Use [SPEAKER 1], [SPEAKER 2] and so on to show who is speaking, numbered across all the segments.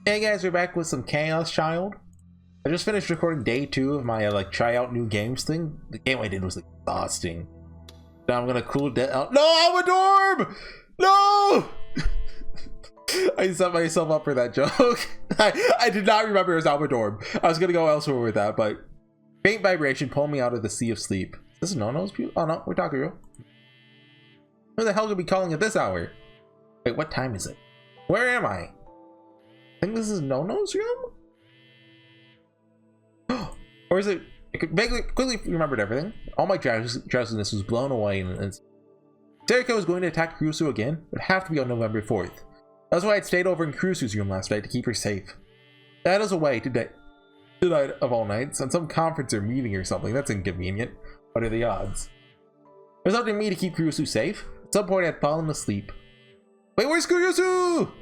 [SPEAKER 1] Hey guys, we're back with some Chaos Child. I just finished recording day 2 of my like try out new games thing. The game I did was exhausting. Now I'm gonna cool down. No, Almadorm! No! I set myself up for that joke. I did not remember it was Almadorm. I was gonna go elsewhere with that, but faint vibration pulled me out of the sea of sleep. This is No-No's view? Oh no, we're talking real. Who the hell could be calling at this hour? Wait, what time is it? Where am I? I think this is No-No's room? Or is it? I could vaguely quickly remembered everything. All my drowsiness was blown away, and Serica was going to attack Kurusu again. It would have to be on November 4th. That's why I'd stayed over in Kurusu's room last night to keep her safe. That is a way tonight of all nights, on some conference or meeting or something. That's inconvenient. What are the odds? It was up to me to keep Kurusu safe. At some point, I'd fallen asleep. Wait, where's Kurusu?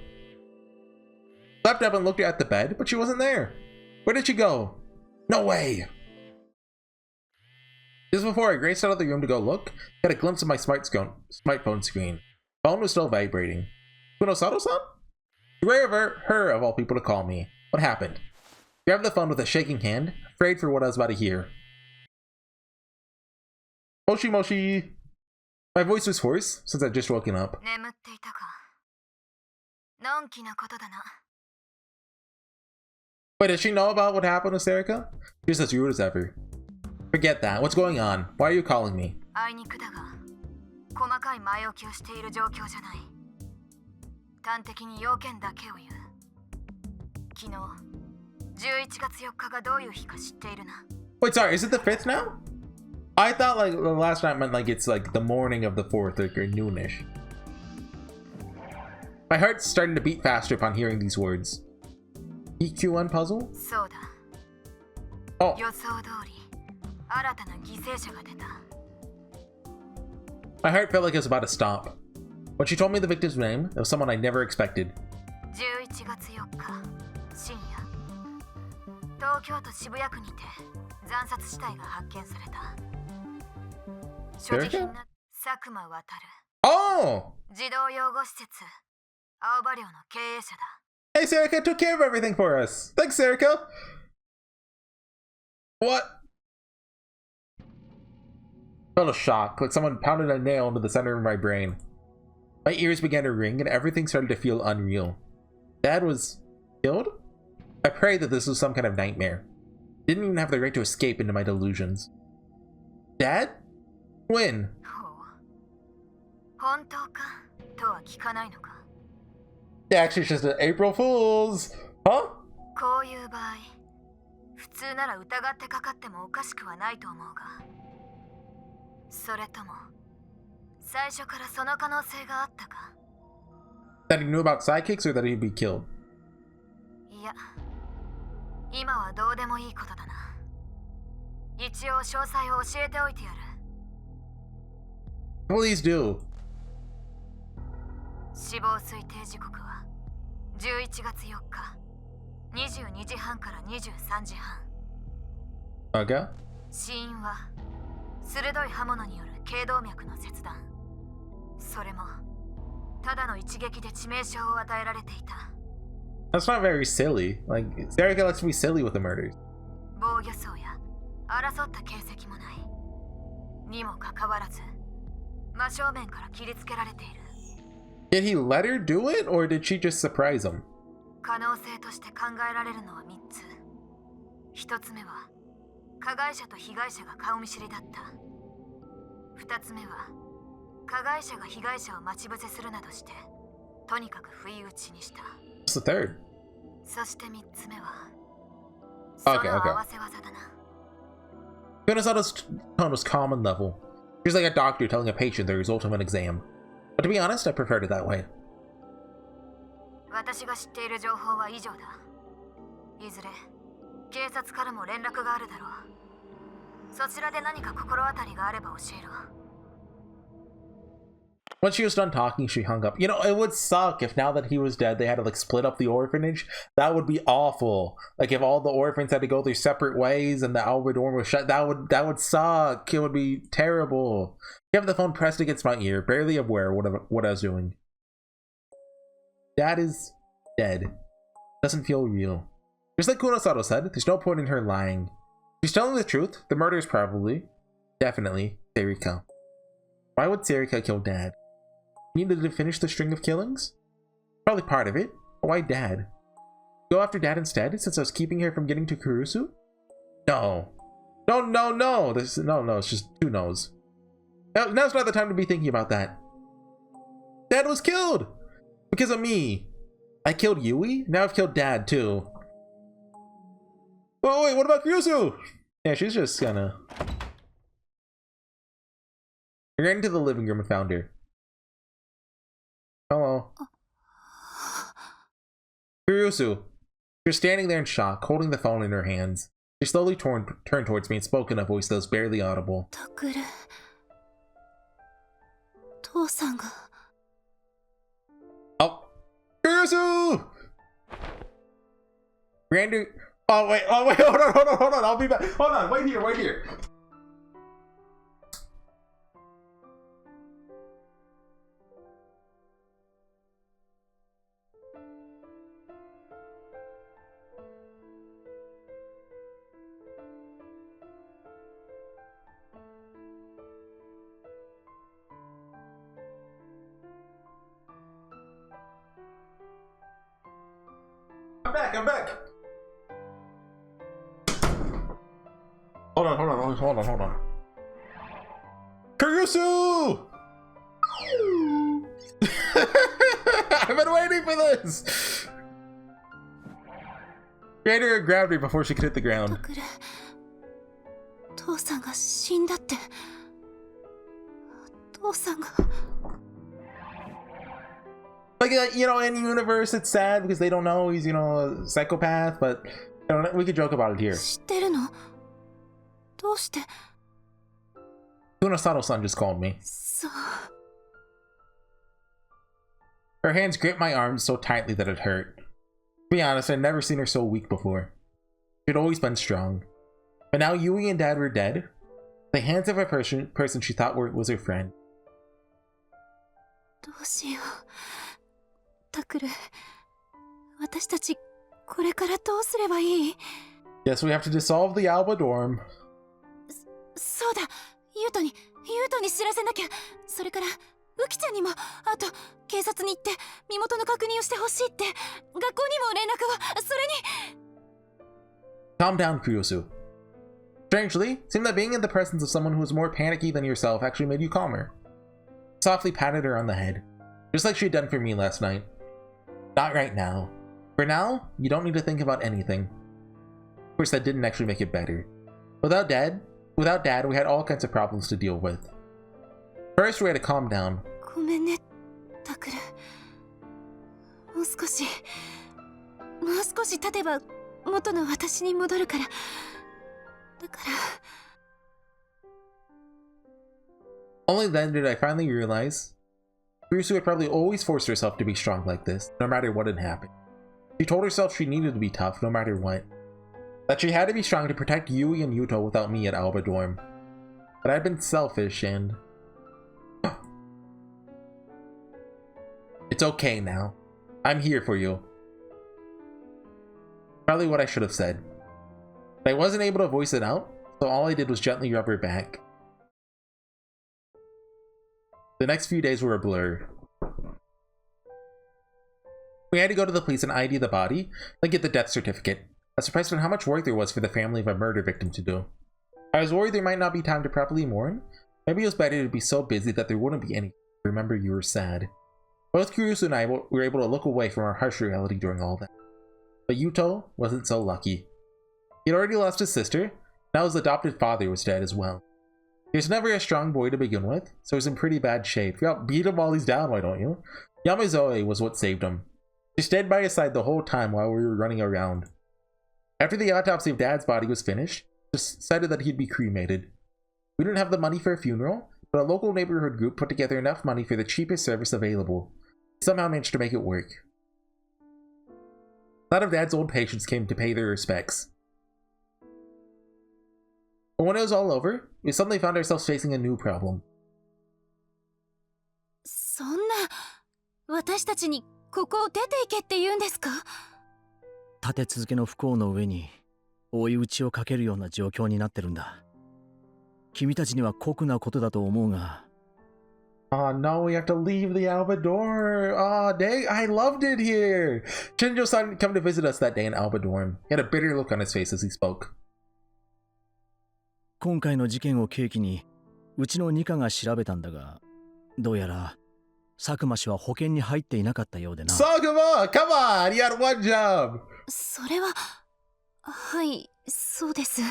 [SPEAKER 1] Slept up and looked at the bed, but she wasn't there. Where did she go? No way! Just before I raced out of the room to go look, I had a glimpse of my smartphone screen. Phone was still vibrating. Kunosato-san? Rare of her, of all people, to call me. What happened? Grabbed the phone with a shaking hand, afraid for what I was about to hear. Moshi Moshi! My voice was hoarse, since I'd just woken up. Wait, does she know about what happened with Serica? She's as rude as ever. Forget that. What's going on? Why are you calling me? Wait, sorry, is it the 5th now? I thought like the last night meant like it's like the morning of the 4th or noonish. My heart's starting to beat faster upon hearing these words. EQ1 puzzle? Oh. My heart felt like it was about to stop. When she told me the victim's name, it was someone I never expected. Serica? Oh! Hey, Serica took care of everything for us. Thanks, Serica. What? I felt a shock, like someone pounded a nail into the center of my brain. My ears began to ring, and everything started to feel unreal. Dad was killed? I prayed that this was some kind of nightmare. Didn't even have the right to escape into my delusions. Dad? When? Yeah, actually, it's just an April Fool's. Huh? That he knew about sidekicks or that he'd be killed? Please do. Okay. That's not very silly. Like, Serica likes to be silly with the murders. Did he let her do it, or did she just surprise him? What's the third? Okay. Kunosato's tone was calm and level. She was like a doctor telling a patient the result of an exam. But to be honest, I preferred it that way. When she was done talking, she hung up. You know, it would suck if now that he was dead, they had to like split up the orphanage. That would be awful. Like if all the orphans had to go their separate ways and the Aoba dorm was shut, that would suck. It would be terrible. You have the phone pressed against my ear, barely aware what I was doing. Dad is dead. Doesn't feel real. Just like Kunosato said, there's no point in her lying. She's telling the truth. The murder is probably, definitely, Serika. Why would Serika kill Dad? Needed to finish the string of killings? Probably part of it. But why Dad? Go after Dad instead, since I was keeping her from getting to Kurusu? No. No, no, no! No, it's just 2 no's. Now's not the time to be thinking about that. Dad was killed! Because of me. I killed Yui? Now I've killed Dad, too. Oh, wait, what about Kurusu? Yeah, she's just gonna... I ran into the living room and found her. Hello. Kurusu. She was standing there in shock, holding the phone in her hands. She slowly turned towards me and spoke in a voice that was barely audible. Oh! Kurusu! Randy... Oh wait, hold on, I'll be back. Hold on, wait here. I'm back. Hold on. Kurusu! I've been waiting for this! Raider grabbed her before she could hit the ground. Like, you know, in the universe it's sad because they don't know he's, you know, a psychopath, but you know, we could joke about it here. Kunosato-san just called me. Her hands gripped my arms so tightly that it hurt. To be honest, I'd never seen her so weak before. She'd always been strong. But now Yui and Dad were dead. The hands of a person she thought was her friend. Yes, we have to dissolve the Aoba dorm. Calm down, Kurusu. Strangely, it seemed that being in the presence of someone who was more panicky than yourself actually made you calmer. Softly patted her on the head, just like she'd done for me last night. Not right now. For now, you don't need to think about anything. Of course, that didn't actually make it better. Without Dad, we had all kinds of problems to deal with. First, we had to calm down. Only then did I finally realize Kurusu had probably always forced herself to be strong like this, no matter what had happened. She told herself she needed to be tough no matter what. That she had to be strong to protect Yui and Yuto without me at Aoba dorm. But I'd been selfish and... It's okay now. I'm here for you. Probably what I should have said. But I wasn't able to voice it out, so all I did was gently rub her back. The next few days were a blur. We had to go to the police and ID the body, then get the death certificate. I was surprised on how much work there was for the family of a murder victim to do. I was worried there might not be time to properly mourn. Maybe it was better to be so busy that there wouldn't be any remember you were sad. Both Kurusu and I were able to look away from our harsh reality during all that. But Yuto wasn't so lucky. He'd already lost his sister, now his adopted father was dead as well. He was never a strong boy to begin with, so he was in pretty bad shape. Yeah, beat him while he's down, why don't you? Yamazoe was what saved him. She stayed by his side the whole time while we were running around. After the autopsy of Dad's body was finished, decided that he'd be cremated. We didn't have the money for a funeral, but a local neighborhood group put together enough money for the cheapest service available. We somehow managed to make it work. A lot of Dad's old patients came to pay their respects. But when it was all over, we suddenly found ourselves facing a new problem.
[SPEAKER 2] 立て続けの不幸の上に追い打ちをかけるような状況になってるんだ。君たちには酷なことだと思うが。
[SPEAKER 1] Oh no, we have to leave the Albador. Oh dang, I loved it here. Shinjo-san come to visit us that day in Albador. He had a bitter look on his face as he spoke.
[SPEAKER 2] 今回の事件を契機にうちの二課が調べたんだが、どうやら佐久間氏は保険に入っていなかったようでな。
[SPEAKER 1] 佐久間 come on, he had one job.
[SPEAKER 3] それは、はい、そうです。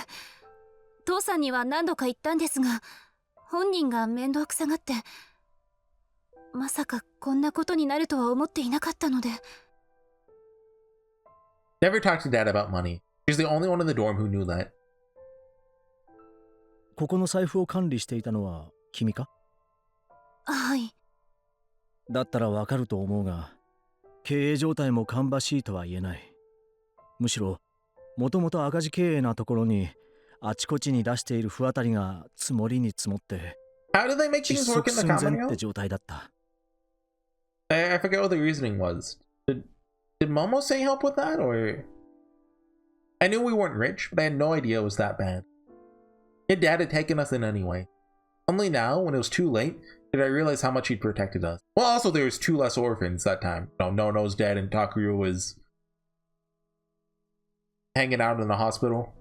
[SPEAKER 3] 父さんには何度か言ったんですが、本人が面倒くさがって、まさかこんなことになるとは思っていなかったので。
[SPEAKER 1] Never talked to Dad about money. He's the only one in the dorm who knew that.
[SPEAKER 2] ここの財布を管理していたのは君か？
[SPEAKER 3] はい。
[SPEAKER 2] だったらわかると思うが、経営状態も芳しいとは言えない。むしろ、もともと赤字経営なところに、あちこちに出している不当たりが積もりに積もって、
[SPEAKER 1] How did they make things work in the
[SPEAKER 2] 窒息寸
[SPEAKER 1] common
[SPEAKER 2] 前って
[SPEAKER 1] room?
[SPEAKER 2] 状態だった。
[SPEAKER 1] I forget what the reasoning was. Did Momo say help with that, or? I knew we weren't rich, but I had no idea it was that bad. Yet Dad had taken us in anyway. Only now, when it was too late, did I realize how much he'd protected us. Well, also there was 2 less orphans that time. No, Nono's dead and Takuya was hanging out in the hospital.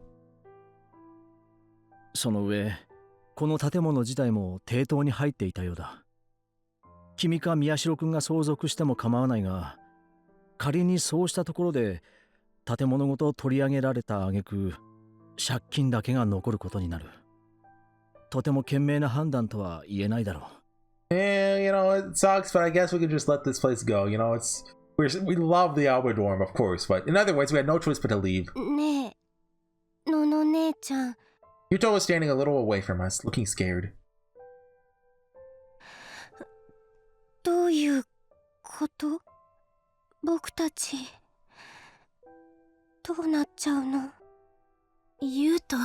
[SPEAKER 2] その上、この建物自体も抵当に入っていたようだ。君か宮代君が相続しても構わないが、仮にそうしたところで建物ごと取り上げられた挙句、借金だけが残ることになる。とても賢明な判断とは言えないだろう。
[SPEAKER 1] Yeah, you know, it sucks, but I guess we could just let this place go. You know, we love the Aoba dorm, of course, but in other words, we had no choice but to leave.
[SPEAKER 3] ねえ、のの姉ちゃん。
[SPEAKER 1] Yuto was standing a little away from us, looking scared.
[SPEAKER 3] どういうこと？僕たちどうなっちゃうの？ユウト、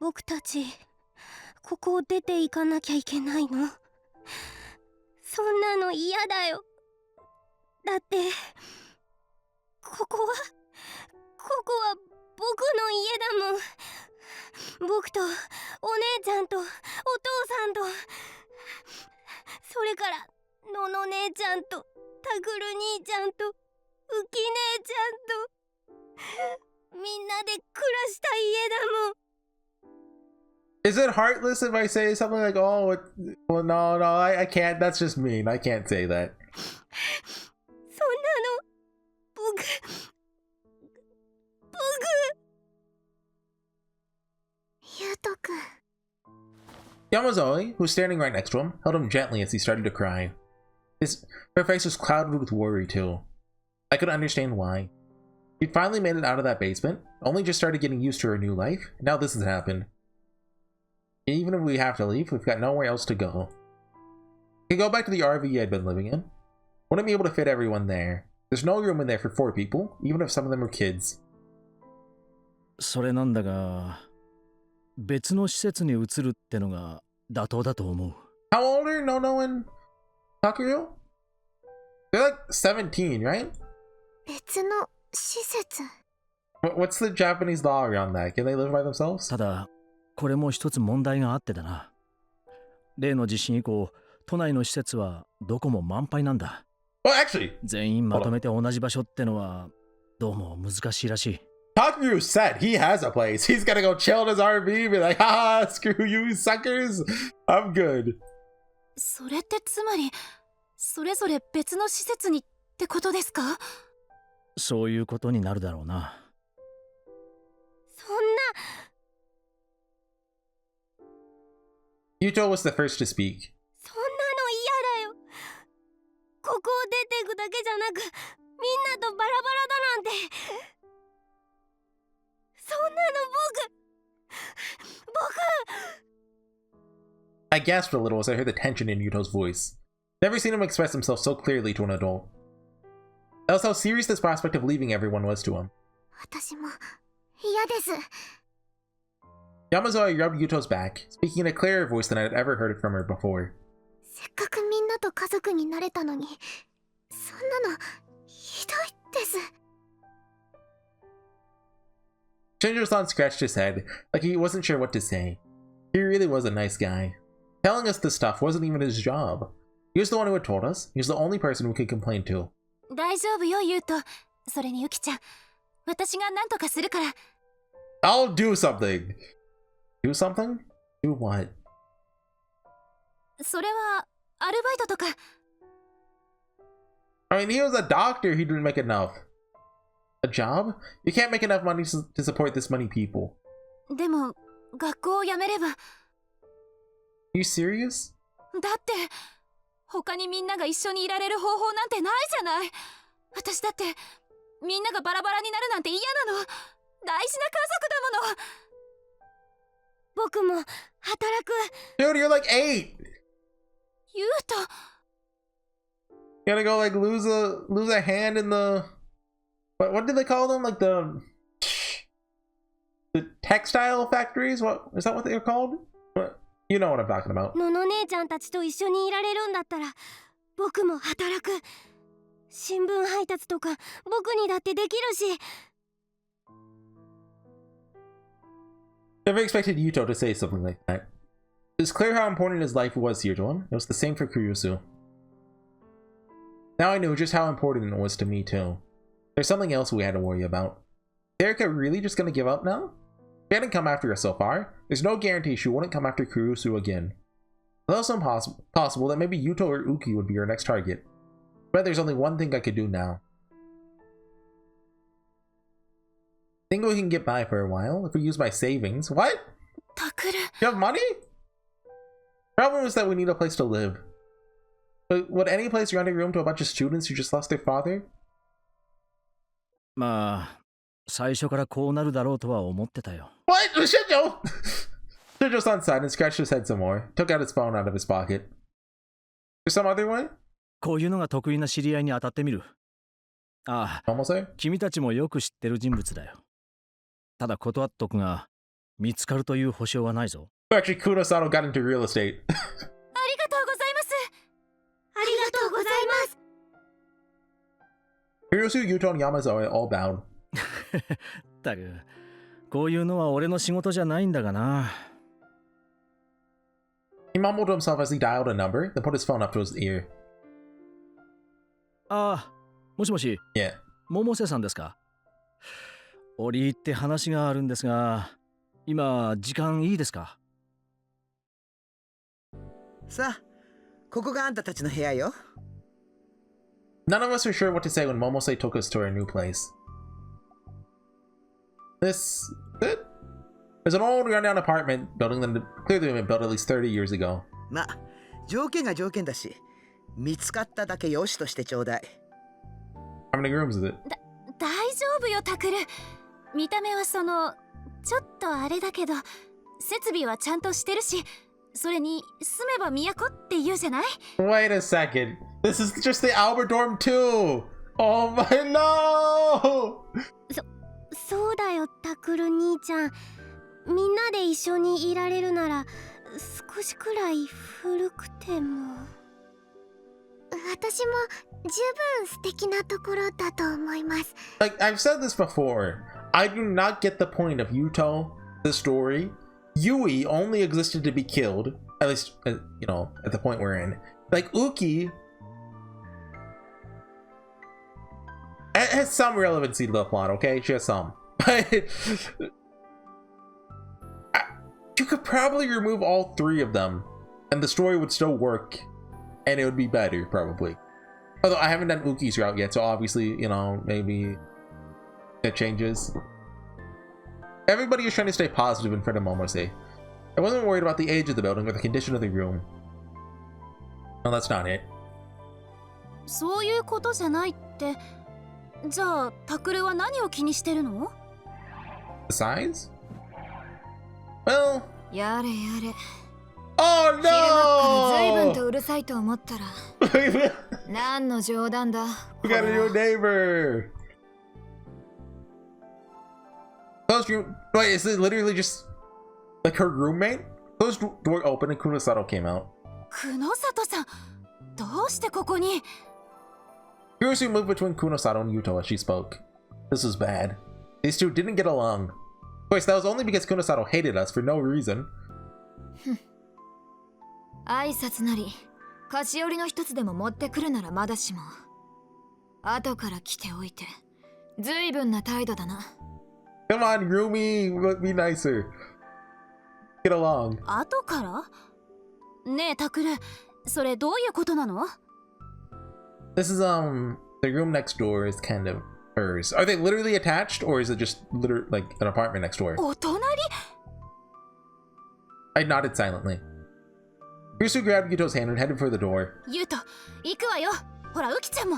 [SPEAKER 3] 僕たちここを出て行かなきゃいけないの？そんなの嫌だよ。だってここは僕の家だもん。僕とお姉ちゃんとお父さんと、それからのの姉ちゃんとたぐる兄ちゃんとうき姉ちゃんと、みんなで暮らした家だもん。
[SPEAKER 1] Is it heartless if I say something like, oh, well, no, I can't. That's just mean. I can't say that.
[SPEAKER 3] そんなの、僕。ゆうとくん。
[SPEAKER 1] Yamazoe, who was standing right next to him, held him gently as he started to cry. Her face was clouded with worry, too. I could understand why. She'd finally made it out of that basement, only just started getting used to her new life, and now this has happened. Even if we have to leave, we've got nowhere else to go. We could go back to the RV I'd been living in. Wouldn't be able to fit everyone there. There's no room in there for 4 people, even if some of them are kids.
[SPEAKER 2] それなんだが、別の施設に移るってのが妥当だと思う。
[SPEAKER 1] How old are Nono and Takuyo? They're like 17, right?
[SPEAKER 3] 別の施設。
[SPEAKER 1] What's the Japanese law around that? Can they live by themselves?
[SPEAKER 2] ただ、これも一つ問題があってだな。例の地震以降、都内の施設はどこも満杯なんだ。
[SPEAKER 1] Well, actually,
[SPEAKER 2] 全員まとめて同じ場所ってのはどうも難しいらしい。
[SPEAKER 1] Takuyo said he has a place. He's gonna go chill in his RV, be like, haha, screw you suckers. I'm good.
[SPEAKER 3] それってつまり、それぞれ別の施設にってことですか？
[SPEAKER 2] そういうことになるだろうな。
[SPEAKER 3] そんな。
[SPEAKER 1] Yuto was the first to speak.
[SPEAKER 3] そんなの嫌だよ。ここを出ていくだけじゃなく、みんなとバラバラだなんて。そんなの僕。
[SPEAKER 1] I gasped a little as I heard the tension in Yuto's voice. Never seen him express himself so clearly to an adult. That was how serious this prospect of leaving everyone was to him.
[SPEAKER 3] 私も嫌です。
[SPEAKER 1] Yamazoe rubbed Yuto's back, speaking in a clearer voice than I had ever heard it from her before.
[SPEAKER 3] せっかくみんなと家族になれたのに、そんなのひどいです。
[SPEAKER 1] Shinjo-san scratched his head, like he wasn't sure what to say. He really was a nice guy. Telling us this stuff wasn't even his job. He was the one who had told us. He was the only person we could complain to.
[SPEAKER 3] 大丈夫よ、ユウト。それにユキちゃん、私が何とかするから。
[SPEAKER 1] I'll do something. Do something? Do what?
[SPEAKER 3] それはアルバイトとか。
[SPEAKER 1] I mean, he was a doctor. He didn't make enough. A job? You can't make enough money to support this many people.
[SPEAKER 3] でも、学校を辞めれば。
[SPEAKER 1] You serious?
[SPEAKER 3] だって、他にみんなが一緒にいられる方法なんてないじゃない。私だって、みんながバラバラになるなんて嫌なの。大事な家族だもの。僕も働く。
[SPEAKER 1] Dude, you're like 8.
[SPEAKER 3] ユウト。
[SPEAKER 1] You gotta go like lose a hand in the what do they call them? Like the textile factories? What is that what they're called? What? You know what I'm talking about.
[SPEAKER 3] のの姉ちゃんたちと一緒にいられるんだったら僕も働く。新聞配達とか僕にだってできるし。
[SPEAKER 1] Never expected Yuto to say something like that. It was clear how important his life was here to him. It was the same for Kurusu. Now I knew just how important it was to me too. There's something else we had to worry about. Is Erika really just gonna give up now? She hadn't come after us so far. There's no guarantee she wouldn't come after Kurusu again. It's also possible that maybe Yuto or Uki would be our next target. But there's only one thing I could do now. Think we can get by for a while if we use my savings. What?
[SPEAKER 3] Takuru.
[SPEAKER 1] You have money? Problem is that we need a place to live. But would any place rent a room to a bunch of students who just lost their father?
[SPEAKER 2] まあ、最初からこうなるだろうとは思ってたよ。
[SPEAKER 1] What? Shinjo! Shinjo-san sighed and scratched his head some more. Took out his phone out of his pocket. There's some other way?
[SPEAKER 2] こういうのが得意な知り合いに当たってみる。ああ、
[SPEAKER 1] Almost there?
[SPEAKER 2] 君たちもよく知ってる人物だよ。ただ断っとくが、見つかるという保証はないぞ。
[SPEAKER 1] Actually, Kuno-san got into real estate.
[SPEAKER 3] ありがとうございます。ありがとうございます。
[SPEAKER 1] Hirosu, Yuto, and Yamazawa all bowed.
[SPEAKER 2] ったく、こういうのは俺の仕事じゃないんだがな。
[SPEAKER 1] He mumbled to himself as he dialed a number, then put his phone up to his ear.
[SPEAKER 2] ああ、もしもし。
[SPEAKER 1] Yeah.
[SPEAKER 2] 百瀬さんですか。折り入って話があるんですが、今時間いいですか。
[SPEAKER 4] さあ、ここがあんたたちの部屋よ。
[SPEAKER 1] None of us were sure what to say when Momose took us to our new place. This is an old rundown apartment building that clearly been built at least 30 years ago.
[SPEAKER 4] ま、条件が条件だし、見つかっただけよしとしてちょうだい。
[SPEAKER 1] How many rooms is it?
[SPEAKER 3] 大丈夫よ、タクル。見た目はちょっとあれだけど、設備はちゃんとしてるし、それに住めば都って言うじゃない？
[SPEAKER 1] Wait a second. This is just the Aoba dorm too. Oh my no!
[SPEAKER 3] そうだよ、タクル兄ちゃん。みんなで一緒にいられるなら少しくらい古くても。私も十分素敵なところだと思います。
[SPEAKER 1] Like I've said this before, I do not get the point of Yuto, the story. Yui only existed to be killed, at least you know, at the point we're in. Like Uki has some relevancy to the plot, okay? She has some. But you could probably remove all three of them and the story would still work and it would be better, probably. Although I haven't done Uki's route yet, so obviously, you know, maybe it changes. Everybody is trying to stay positive in front of Momose. I wasn't worried about the age of the building or the condition of the room. No, that's not it.
[SPEAKER 3] そういうことじゃないって。じゃあ、タクルは何を気にしてるの？
[SPEAKER 1] The size? Well...
[SPEAKER 3] やれやれ。
[SPEAKER 1] Oh
[SPEAKER 3] 昼間から随分
[SPEAKER 1] no!
[SPEAKER 3] とうるさいと思ったら。何の冗談だ。
[SPEAKER 1] We got a new neighbor! Closed room. Wait, is it literally just like her roommate? Closed door open and Kunosato came out.
[SPEAKER 3] クノサトさん、どうしてここに？
[SPEAKER 1] Kurosu moved between Kunosato and Yuto as she spoke. This was bad. These two didn't get along. course, that was only because Kunosato hated us for no reason.
[SPEAKER 5] 挨拶なり菓子折りの一つでも持ってくるならまだしも後から来ておいて随分な態度だな。
[SPEAKER 1] Come on, Rumi, be nicer. Get along.
[SPEAKER 3] 後から？ねえタクル、それどういうことなの？
[SPEAKER 1] This is the room next door is kind of hers. Are they literally attached, or is it just like an apartment next door?
[SPEAKER 3] お隣？
[SPEAKER 1] I nodded silently. Kurusu grabbed Yuto's hand and headed for the door.
[SPEAKER 3] ユウト、行くわよ。ほらウキちゃんも。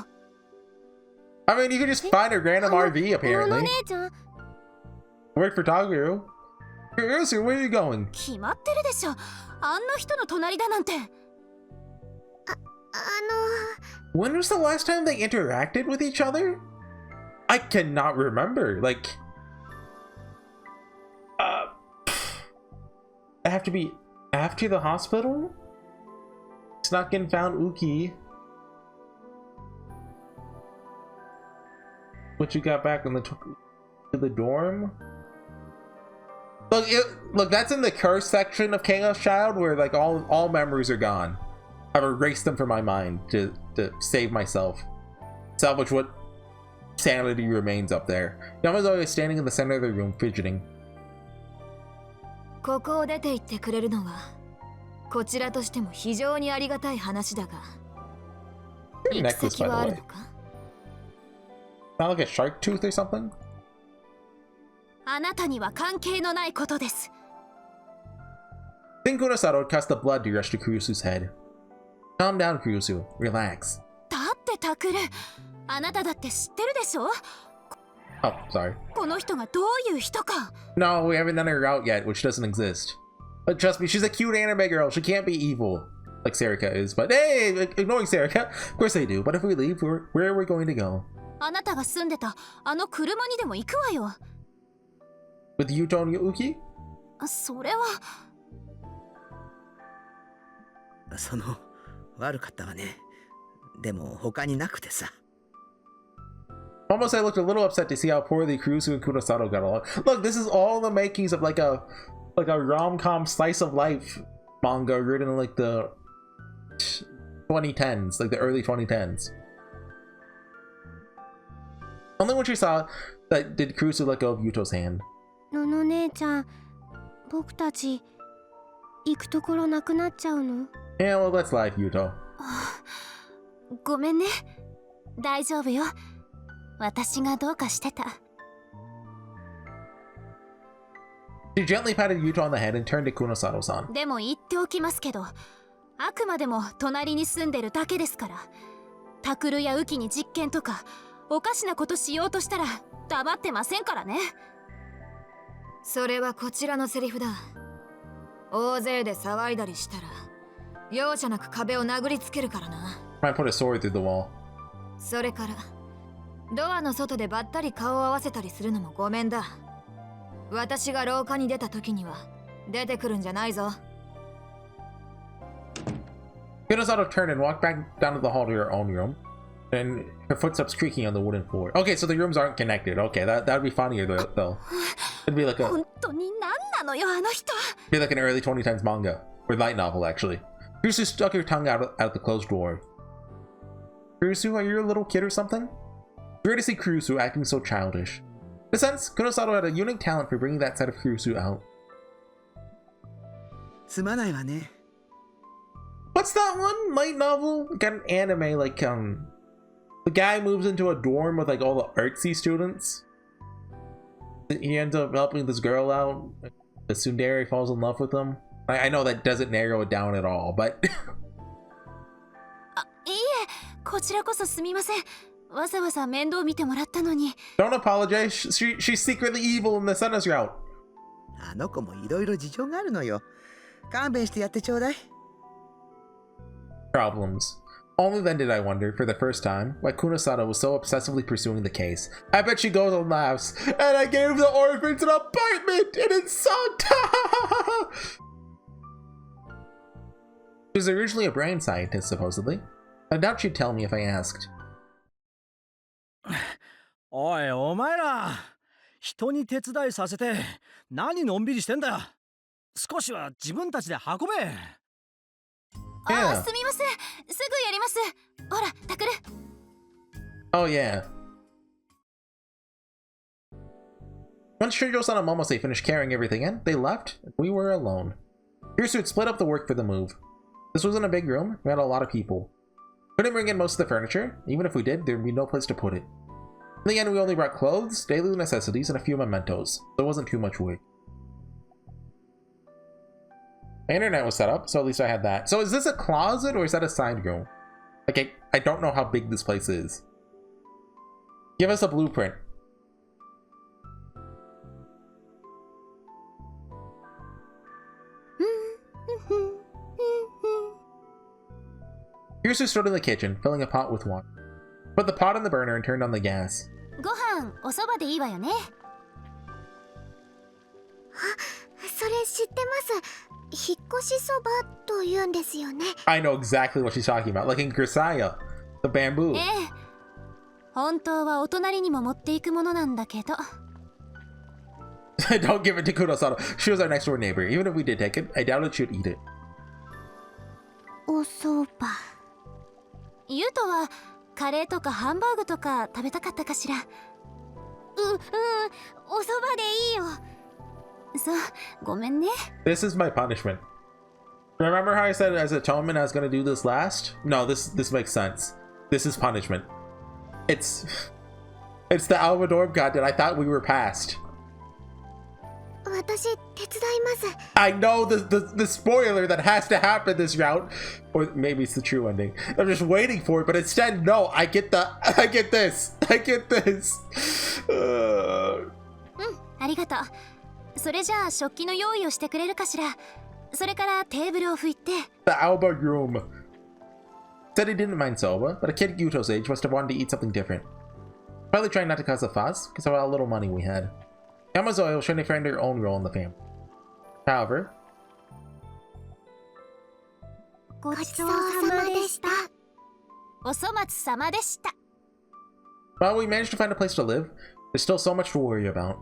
[SPEAKER 1] I mean, you could just find a random RV
[SPEAKER 3] の
[SPEAKER 1] apparently.
[SPEAKER 3] 姉ちゃん。
[SPEAKER 1] Work for Taguru. Kurusu, where are you going?
[SPEAKER 3] 決まってるでしょ。あんな人の隣だなんて。
[SPEAKER 1] When was the last time they interacted with each other? I cannot remember. Like, I have to be after the hospital? Snuck and found Uki. What you got back when they took to the dorm? Look, that's in the curse section of Chaos Child where like all memories are gone. I've erased them from my mind to save myself. Salvage what sanity remains up there. Yamazawa is standing in the center of the room, fidgeting.
[SPEAKER 5] ここを出て行ってくれるのはこちらとしても非常にありがたい話だが
[SPEAKER 1] Your
[SPEAKER 5] 行く
[SPEAKER 1] necklace,
[SPEAKER 5] 先
[SPEAKER 1] by
[SPEAKER 5] はあ
[SPEAKER 1] the
[SPEAKER 5] る
[SPEAKER 1] way.
[SPEAKER 5] のか？
[SPEAKER 1] Not like a shark tooth or something?
[SPEAKER 3] あなたには関係のないことです。
[SPEAKER 1] Then Kunosato cast the blood to rush to Kurusu's head. Calm down, Kurusu. Relax.
[SPEAKER 3] だってタクル、あなただって知ってるでしょ？
[SPEAKER 1] Oh, sorry.
[SPEAKER 3] この人がどういう人か。
[SPEAKER 1] No, we haven't done her out yet, which doesn't exist. But trust me, she's a cute anime girl. She can't be evil, like Serika is. But hey, ignoring Serika, of course they do. But if we leave, where are we going to go?
[SPEAKER 3] あなたが住んでたあの車にでも行くわよ。
[SPEAKER 1] With Yuto and Yuki?
[SPEAKER 3] それは。
[SPEAKER 4] その悪かったわね。でも他になくてさ。
[SPEAKER 1] Almost I looked a little upset to see how poorly Kurusu and Kunosato got along. Look, this is all the makings of like a rom-com slice of life manga written in like the 2010s, like the early 2010s. Only when she saw that did Kurusu let go of Yuto's hand.
[SPEAKER 3] のの姉ちゃん、僕たち行くところなくなっちゃうの？
[SPEAKER 1] Yeah, well, that's life, Yuto.
[SPEAKER 3] ごめんね。大丈夫よ。私がどうかしてた。
[SPEAKER 1] She gently patted Yuto on the head and turned to Kunosato-san.
[SPEAKER 3] でも言っておきますけど、あくまでも隣に住んでるだけですから。タクルやウキに実験とかおかしなことしようとしたら黙ってませんからね。
[SPEAKER 5] それはこちらのセリフだ。大勢で騒いだりしたら容赦なく壁を殴りつけるからな。
[SPEAKER 1] Might put a sword through the wall.
[SPEAKER 5] それからドアの外でばったり顔を合わせたりするのもごめんだ。私が廊下に出た時には出てくるんじゃないぞ。
[SPEAKER 1] Kunosato turned and walked back down to the hall to her own room. And her footsteps creaking on the wooden floor. Okay, so the rooms aren't connected. Okay, that'd be funnier though. It'd be like
[SPEAKER 3] 本当に何なのよあの人。
[SPEAKER 1] be like an early 2010s manga or light novel actually. Kurusu stuck her tongue out the closed door. Kurusu, are you a little kid or something? Great to see Kurusu acting so childish. In a sense, Kunosato had a unique talent for bringing that side of Kurusu out.
[SPEAKER 4] すまないわね。
[SPEAKER 1] What's that one light novel? Got an anime like the guy moves into a dorm with like all the artsy students. He ends up helping this girl out. The tsundere falls in love with him. I know that doesn't narrow it down at all, but
[SPEAKER 3] あ、いいえ、こちらこそすみません。わざわざ面倒見てもらったのに。
[SPEAKER 1] don't apologize. She's secretly evil in the sentence route.
[SPEAKER 4] あの子もいろいろ事情があるのよ。勘弁してやってちょうだい。
[SPEAKER 1] Problems. Only then did I wonder, for the first time, why Kunosato was so obsessively pursuing the case. I bet she goes and laughs. And I gave the orphans an apartment, and it sucked! She was originally a brain scientist, supposedly. I doubt she'd tell me if I asked.
[SPEAKER 2] おいお前ら人に手伝いさせて何のんびりしてんだ。少しは自分たちで運べ。
[SPEAKER 5] あ、すみません。すぐやります。ほら、タクル。
[SPEAKER 1] Oh yeah. Once Shoujo-san and Momose finished carrying everything in, they left, and we were alone. Kirsu had split up the work for the move. This wasn't a big room, we had a lot of people. Couldn't bring in most of the furniture, even if we did, there'd be no place to put it. In the end, we only brought clothes, daily necessities, and a few mementos, so it wasn't too much work. My internet was set up, so at least I had that. So is this a closet, or is that a side room? Like, I don't know how big this place is. Give us a blueprint. Kirsu stood in the kitchen, filling a pot with water. Put the pot on the burner and turned on the gas.
[SPEAKER 3] ご飯おそばでいいわよね。それ知ってます。引っ越しそばと言うんですよね。
[SPEAKER 1] I know exactly what she's talking about, like in Grisaya, the bamboo.
[SPEAKER 3] ええ。本当はお隣にも持っていくものなんだけど。
[SPEAKER 1] Don't give it to Kurosano. She was our next door neighbor. Even if we did take it, I doubt it she'd eat it.
[SPEAKER 3] おそば。ゆうとはカレーとかハンバーグとか食べたかったかしら。おそばでいいよ。そう、ごめんね。
[SPEAKER 1] This is my punishment. Remember how I said as atonement I was gonna do this last? No, this makes sense. This is punishment. It's the Aoba dorm content I thought we were past.
[SPEAKER 3] 私手伝います。
[SPEAKER 1] I know the spoiler that has to happen this route, or maybe it's the true ending. I'm just waiting for it, but instead, no. I get this.
[SPEAKER 3] ありがとう。それじゃあ食器の用意をしてくれるかしら。それからテーブルを拭いて。
[SPEAKER 1] The Aoba room. Said he didn't mind soba, but a kid Yuto's age must have wanted to eat something different. Probably trying not to cause a fuss, because of how little money we had. Yamazoya was trying to find her own role in the family. However,
[SPEAKER 3] ごちそうさまでした。お粗末様でした。
[SPEAKER 1] while we managed to find a place to live, there's still so much to worry about.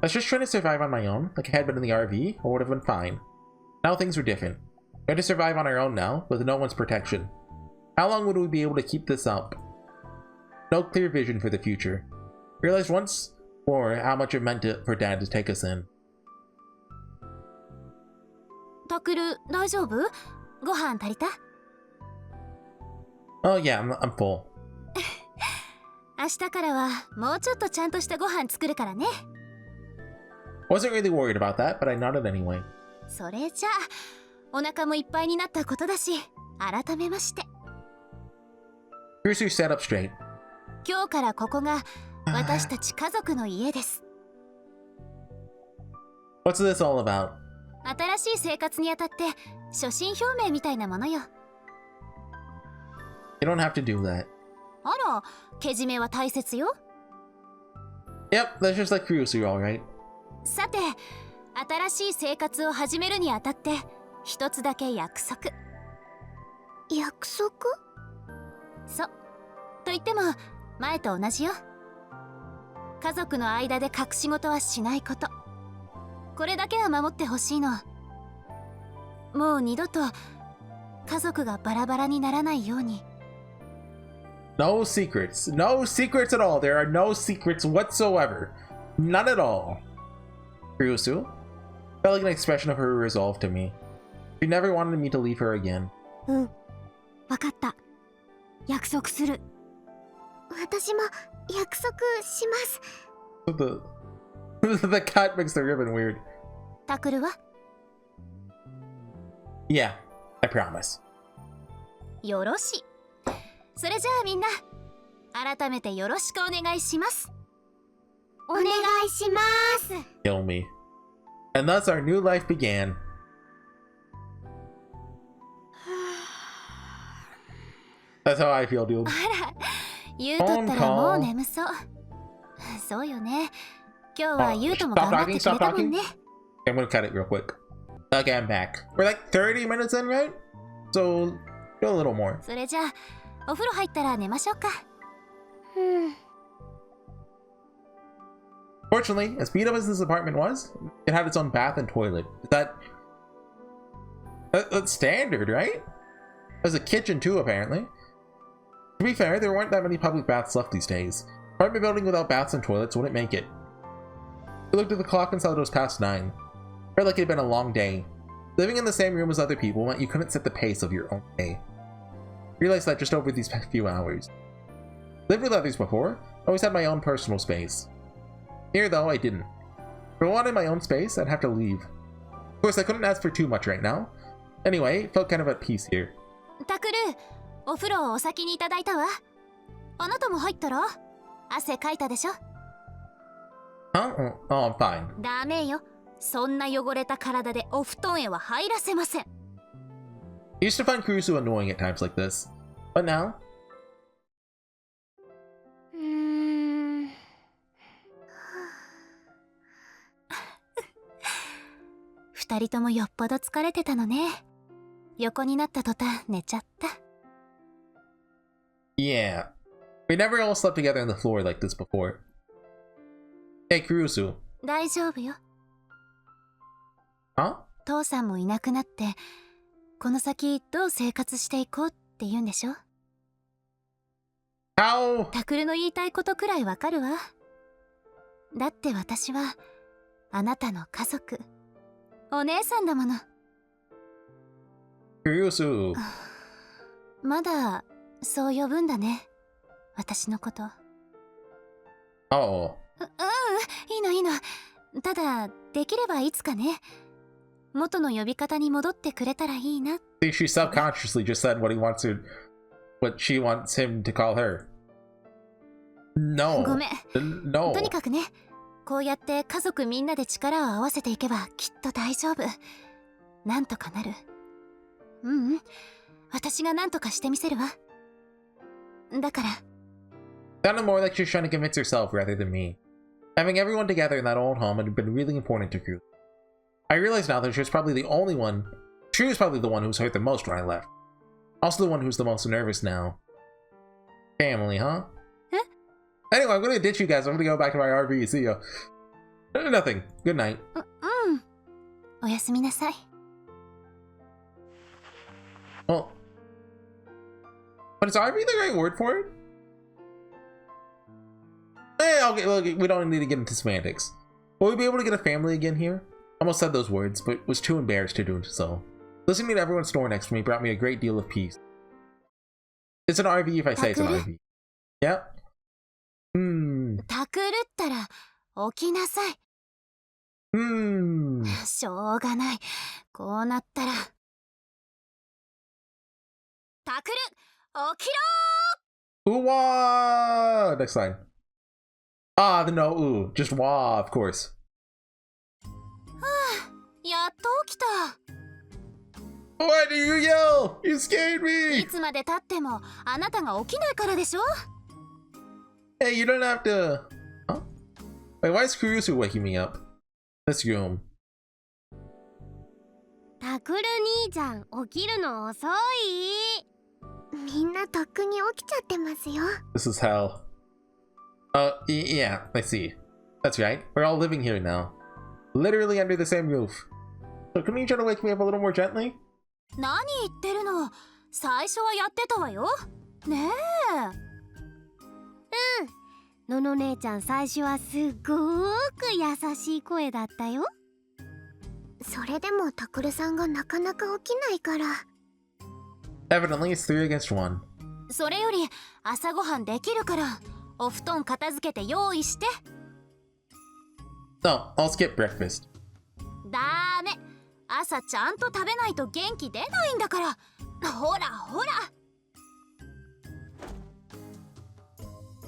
[SPEAKER 1] I was just trying to survive on my own, like I had been in the RV, or would have been fine. Now things were different. We had to survive on our own now, with no one's protection. How long would we be able to keep this up? No clear vision for the future. Realized once more how much it meant for Dad to take us in.
[SPEAKER 3] タクル、大丈夫？ご飯足りた？
[SPEAKER 1] Oh yeah, I'm full.
[SPEAKER 3] 明日からはもうちょっとちゃんとしたご飯作るからね。
[SPEAKER 1] Wasn't really worried about that, but I nodded anyway.
[SPEAKER 3] それじゃあ、お腹もいっぱいになったことだし、改めまして。
[SPEAKER 1] Kirsu sat up straight.
[SPEAKER 3] 今日からここが私たち家族の家です。
[SPEAKER 1] What's this all about?
[SPEAKER 3] 新しい生活にあたって初心表明みたいなものよ。
[SPEAKER 1] You don't have to do that.
[SPEAKER 3] あら、けじめは大切よ。
[SPEAKER 1] Yep, that's just like Kirsu, alright.
[SPEAKER 3] さて、新しい生活を始めるにあたって一つだけ約束。約束？そう。と言っても前と同じよ。家族の間で隠し事はしないこと。これだけは守ってほしいの。もう二度と家族がバラバラにならないように。
[SPEAKER 1] No secrets. No secrets at all. There are no secrets whatsoever. None at all. Ryusu felt like an expression of her resolve to me. She never wanted me to leave her again.
[SPEAKER 3] うん、わかった。約束する。私も約束します。
[SPEAKER 1] The cat makes the ribbon weird.
[SPEAKER 3] タクルは？
[SPEAKER 1] Yeah, I promise.
[SPEAKER 3] よろしい。それじゃあみんな、改めてよろしくお願いします。お願いします。
[SPEAKER 1] Kill me. And thus our new life began. That's how I feel, dude.
[SPEAKER 3] あら、ゆうとったらもう眠そう。そうよね。今日はゆうとも頑張ってくれたもんね。
[SPEAKER 1] I'm gonna cut it real quick. Okay, I'm back. We're like 30 minutes in, right? So, go a little more.
[SPEAKER 3] それじゃあ、お風呂入ったら寝ましょうか。うん。
[SPEAKER 1] Fortunately, as beat up as this apartment was, it had its own bath and toilet. That's standard, right? There's a kitchen too, apparently. To be fair, there weren't that many public baths left these days. Apartment building without baths and toilets wouldn't make it. We looked at the clock and saw that it was past 9. Felt like it had been a long day. Living in the same room as other people meant you couldn't set the pace of your own day. Realized that just over these few hours. Lived with others before, always had my own personal space. Here though, I didn't. If I wanted my own space, I'd have to leave. Of course, I couldn't ask for too much right now. Anyway, felt kind of at peace here.
[SPEAKER 3] タクル、お風呂をお先にいただいたわ。あなたも入ったら？汗かいたでしょ？
[SPEAKER 1] Huh? Oh, I'm fine.
[SPEAKER 3] ダメよ。そんな汚れた体でお布団へは入らせません。
[SPEAKER 1] I used to find Kurusu annoying at times like this, but now.
[SPEAKER 3] 二人ともよっぽど疲れてたのね。横になった途端寝ちゃった。
[SPEAKER 1] Yeah. We never all slept together on the floor like this before. Hey, Kurusu.
[SPEAKER 3] 大丈夫よ。
[SPEAKER 1] Huh?
[SPEAKER 3] 父さんもいなくなって、この先どう生活していこうって言うんでしょ？
[SPEAKER 1] How?
[SPEAKER 3] タクルの言いたいことくらいわかるわ。だって私はあなたの家族、お姉さんだもの。
[SPEAKER 1] Kurusu.
[SPEAKER 3] まだそう呼ぶんだね、私のこと。
[SPEAKER 1] Oh.
[SPEAKER 3] いいのいいの。ただできればいつかね、元の呼び方に戻ってくれたらいいな。
[SPEAKER 1] See, she subconsciously just said what she wants him to call her. No.
[SPEAKER 3] ごめん。
[SPEAKER 1] No.
[SPEAKER 3] とにかくね、こうやって家族みんなで力を合わせていけばきっと大丈夫。なんとかなる。私がなんとかしてみせるわ。だから。
[SPEAKER 1] Sounded more like she was trying to convince herself rather than me. Having everyone together in that old home had been really important to Kurusu. I realize now that she was probably the one who was hurt the most when I left. Also the one who's the most nervous now. Family, huh?
[SPEAKER 3] Huh?
[SPEAKER 1] Anyway, I'm gonna ditch you guys. I'm gonna go back to my RV. See ya. Nothing. Good night.
[SPEAKER 3] おやすみなさい。
[SPEAKER 1] Well, but is RV the right word for it? Okay, look, we don't need to get into semantics. Will we be able to get a family again here? Almost said those words, but was too embarrassed to do so. Listening to everyone snore next to me brought me a great deal of peace. It's an RV if I say it's an RV. Yep.
[SPEAKER 3] タクルったら起きなさい。しょうがない。こうなったら。タクル、起きろー。
[SPEAKER 1] Ooh-wah! Next line. Ah, the no ooh. Just wah, of course.
[SPEAKER 3] やっと起きた。
[SPEAKER 1] Why do you yell? You scared
[SPEAKER 3] い
[SPEAKER 1] me!
[SPEAKER 3] つまで経ってもあなたが起きないからでしょ。
[SPEAKER 1] Hey, you don't have to... Huh? Wait, why is Kurusu waking me up? This room.
[SPEAKER 3] タクル兄ちゃん起きるの遅い。みんなとっくに起きちゃってますよ。
[SPEAKER 1] This is hell. Yeah, I see. That's right. We're all living here now. Literally under the same roof. So can you try to wake me up a little more gently?
[SPEAKER 3] 何言ってるの。最初はやってたわよ。ねえ。のの姉ちゃん最初はすごーく優しい声だったよ。それでもタクルさんがなかなか起きないから。
[SPEAKER 1] Evidently, it's 3 against 1.
[SPEAKER 3] それより朝ごはんできるからお布団片付けて用意して。
[SPEAKER 1] No, I'll skip breakfast.
[SPEAKER 3] ダメ。朝ちゃんと食べないと元気出ないんだから。ほらほら。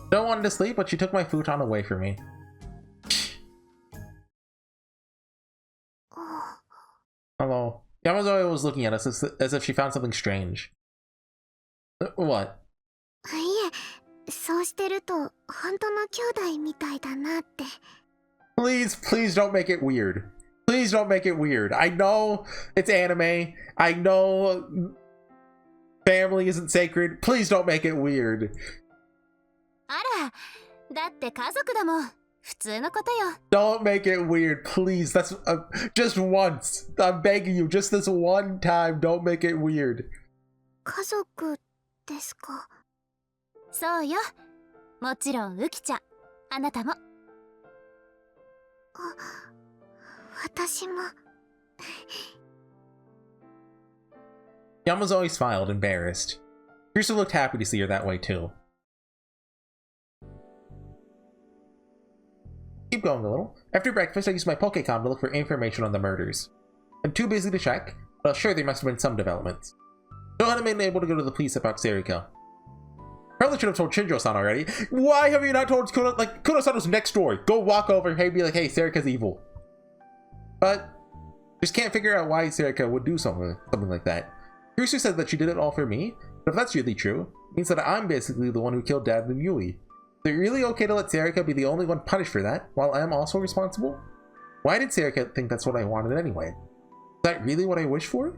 [SPEAKER 1] Don't want to sleep, but she took my futon away from me. Hello. Yamazoe was looking at us as if she found something strange. What?
[SPEAKER 3] いえ、そうしてると本当の兄弟みたいだなって。
[SPEAKER 1] Please don't make it weird. Please don't make it weird. I know it's anime. I know family isn't sacred. Please don't make it weird.
[SPEAKER 3] あら、だって家族だもん。普通のことよ。
[SPEAKER 1] Don't make it weird, please. That's just once. I'm begging you, just this one time. Don't make it weird.
[SPEAKER 3] 家族ですか。そうよ。もちろんウキちゃん、あなたも。私も。
[SPEAKER 1] Yamazoe smiled, embarrassed. Kirsu looked happy to see her that way too. Keep going a little. After breakfast, I used my Pokecom to look for information on the murders. I'm too busy to check, but I'm sure there must have been some developments. Still haven't been able to go to the police about Serika. Probably should have told Shinjo-san already. Why have you not told Kuno? Like, Kuno-san was next door. Go walk over, hey, be like, hey, Serika's evil. But just can't figure out why Serika would do something like that. Kirsu said that she did it all for me, but if that's really true, it means that I'm basically the one who killed Dad and Yui. Is it really okay to let Serika be the only one punished for that, while I'm also responsible? Why did Serika think that's what I wanted anyway? Is that really what I wish for?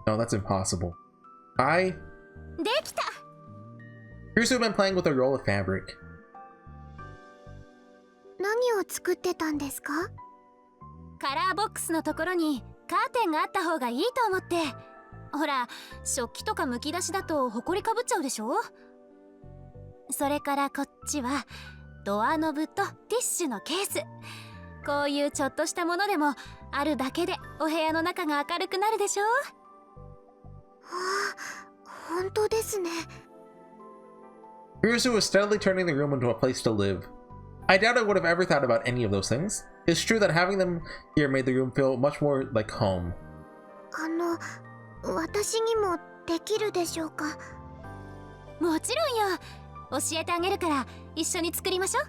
[SPEAKER 1] No, that's impossible. Kirsu had been playing with a roll of fabric.
[SPEAKER 3] 何を作ってたんですか？カラーボックスのところにカーテンがあった方がいいと思って。ほら、食器とかむき出しだとホコリかぶっちゃうでしょ。それからこっちはドアノブとティッシュのケース。こういうちょっとしたものでもあるだけでお部屋の中が明るくなるでしょ。本当ですね。
[SPEAKER 1] Kirsu was steadily turning the room into a place to live. I doubt I would have ever thought about any of those things. It's true that having them here made the room feel much more like home.
[SPEAKER 3] 私にもできるでしょうか？もちろんよ。教えてあげるから一緒に作りましょう。は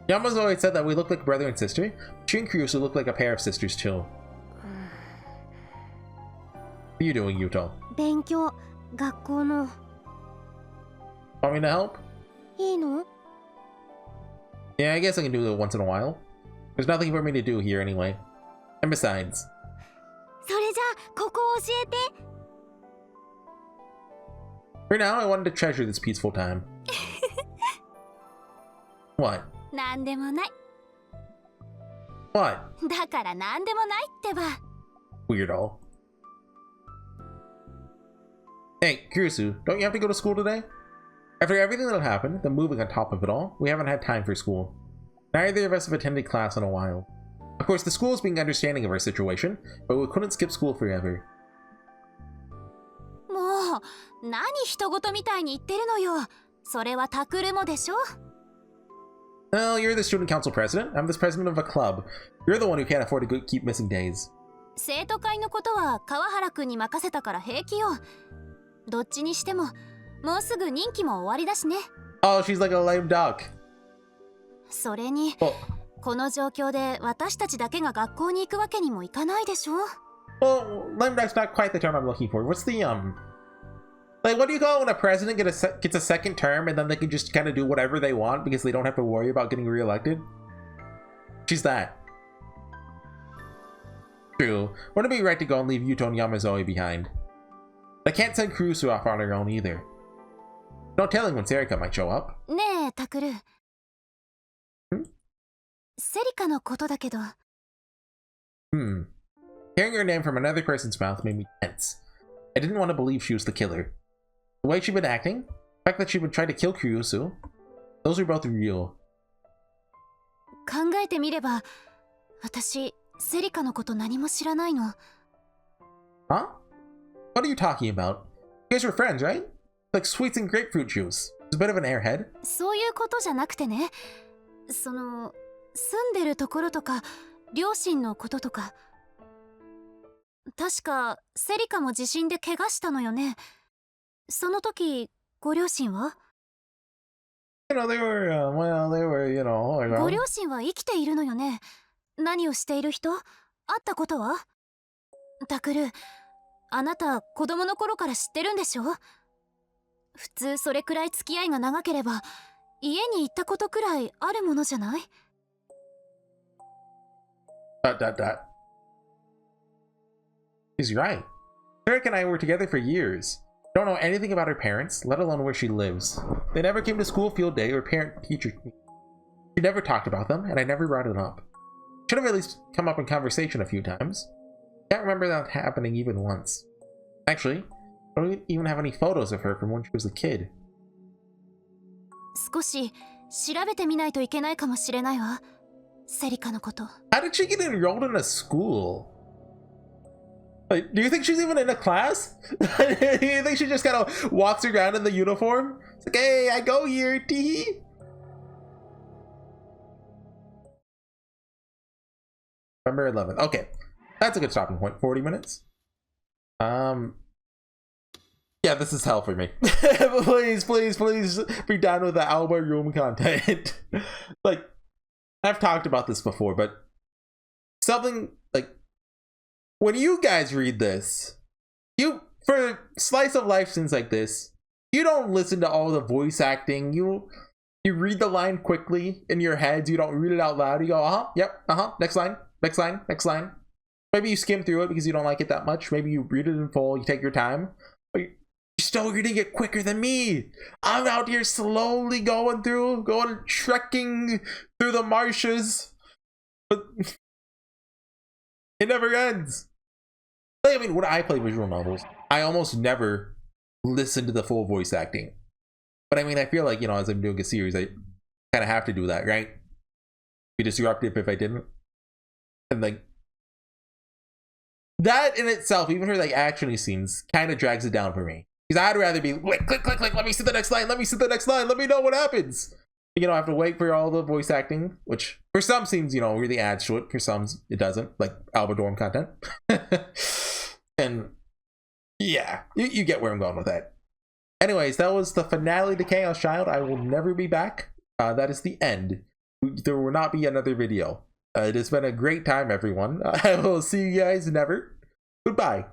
[SPEAKER 3] い。
[SPEAKER 1] Yamazoe had said that we look like brother and sister. She and Kirsu look like a pair of sisters too. What are you doing, Yuto?
[SPEAKER 3] 勉強、学校の。
[SPEAKER 1] Want me to help?
[SPEAKER 3] いいの？
[SPEAKER 1] Yeah, I guess I can do it once in a while. There's nothing for me to do here anyway. And besides...
[SPEAKER 3] それじゃあ、ここを教えて。
[SPEAKER 1] For now, I wanted to treasure this peaceful time. What?
[SPEAKER 3] なんでもない。
[SPEAKER 1] What?
[SPEAKER 3] だからなんでもないってば。
[SPEAKER 1] Weirdo. Hey, Kirsu, don't you have to go to school today? After everything that happened, the moving on top of it all, we haven't had time for school. Neither of us have attended class in a while. Of course, the school is being understanding of our situation, but we couldn't skip school forever.
[SPEAKER 3] もう、何人事みたいに言ってるのよ。それはタクルもでしょ。
[SPEAKER 1] Well, you're the student council president. I'm the president of a club. You're the one who can't afford to keep missing days.
[SPEAKER 3] 生徒会のことは川原くんに任せたから平気よ。どっちにしても、もうすぐ任期も終わりだしね。
[SPEAKER 1] Oh, she's like a lame duck.
[SPEAKER 3] それに、
[SPEAKER 1] Well,
[SPEAKER 3] この状況で私たちだけが学校に行くわけにもいかないでしょ。
[SPEAKER 1] lame duck's not quite the term I'm looking for. What's the, like, what do you call it when a president gets a second term and then they can just kind of do whatever they want because they don't have to worry about getting reelected? She's that. True. Wouldn't it be right to go and leave Yuto and Yamazoe behind? I can't send Kurusu off on her own either. No telling when Serika might show up.
[SPEAKER 3] ねえ、タクル。セリカのことだけど。
[SPEAKER 1] Hearing her name from another person's mouth made me tense. I didn't want to believe she was the killer. The way she'd been acting, the fact that she'd been trying to kill Kurusu, those were both real.
[SPEAKER 3] 考えてみれば、私、セリカのこと何も知らないの。
[SPEAKER 1] Huh? What are you talking about? You guys were friends, right? Like sweets and grapefruit juice. She's a bit of an airhead.
[SPEAKER 3] そういうことじゃなくてね。その、住んでるところとか、両親のこととか。確か、セリカも地震で怪我したのよね。その時、ご両親は？
[SPEAKER 1] You know, they were, you know...
[SPEAKER 3] ご両親は生きているのよね。何をしている人？会ったことは？タクル、あなた子供の頃から知ってるんでしょ？普通それくらい付き合いが長ければ家に行ったことくらいあるものじゃない？
[SPEAKER 1] He's right. Eric and I were together for years. Don't know anything about her parents, let alone where she lives. They never came to school field day or parent-teacher. She never talked about them, and I never brought it up. Should have at least come up in conversation a few times. Can't remember that happening even once. Actually, I don't even have any photos of her from when she was a kid.
[SPEAKER 3] 少し調べてみないといけないかもしれないわ。セリカのこと。
[SPEAKER 1] How did she get enrolled in a school? Like, do you think she's even in a class? Do you think she just kind of walks around in the uniform? It's like, hey, I go here, tee. November 11th. Okay, that's a good stopping point. 40 minutes. Yeah, this is hell for me. Please be done with the Aoba room content. Like, I've talked about this before, but something like when you guys read this, for slice of life scenes like this, you don't listen to all the voice acting. You read the line quickly in your heads. You don't read it out loud. You go, yep, next line. Maybe you skim through it because you don't like it that much. Maybe you read it in full. You take your time. But you're still reading it quicker than me. I'm out here slowly going trekking through the marshes. But it never ends. I mean, when I play visual novels, I almost never listen to the full voice acting. But I mean, I feel like, as I'm doing a series, I kind of have to do that, right? Be disruptive if I didn't. And like, that in itself, even for like action scenes, kind of drags it down for me. Because I'd rather be like, click, let me see the next line, let me know what happens. I have to wait for all the voice acting, which for some scenes, really adds to it. For some, it doesn't, like Aoba Dorm content. And yeah, you get where I'm going with that. Anyways, that was the finale to Chaos Child. I will never be back. That is the end. There will not be another video. It has been a great time, everyone. I will see you guys never. Goodbye.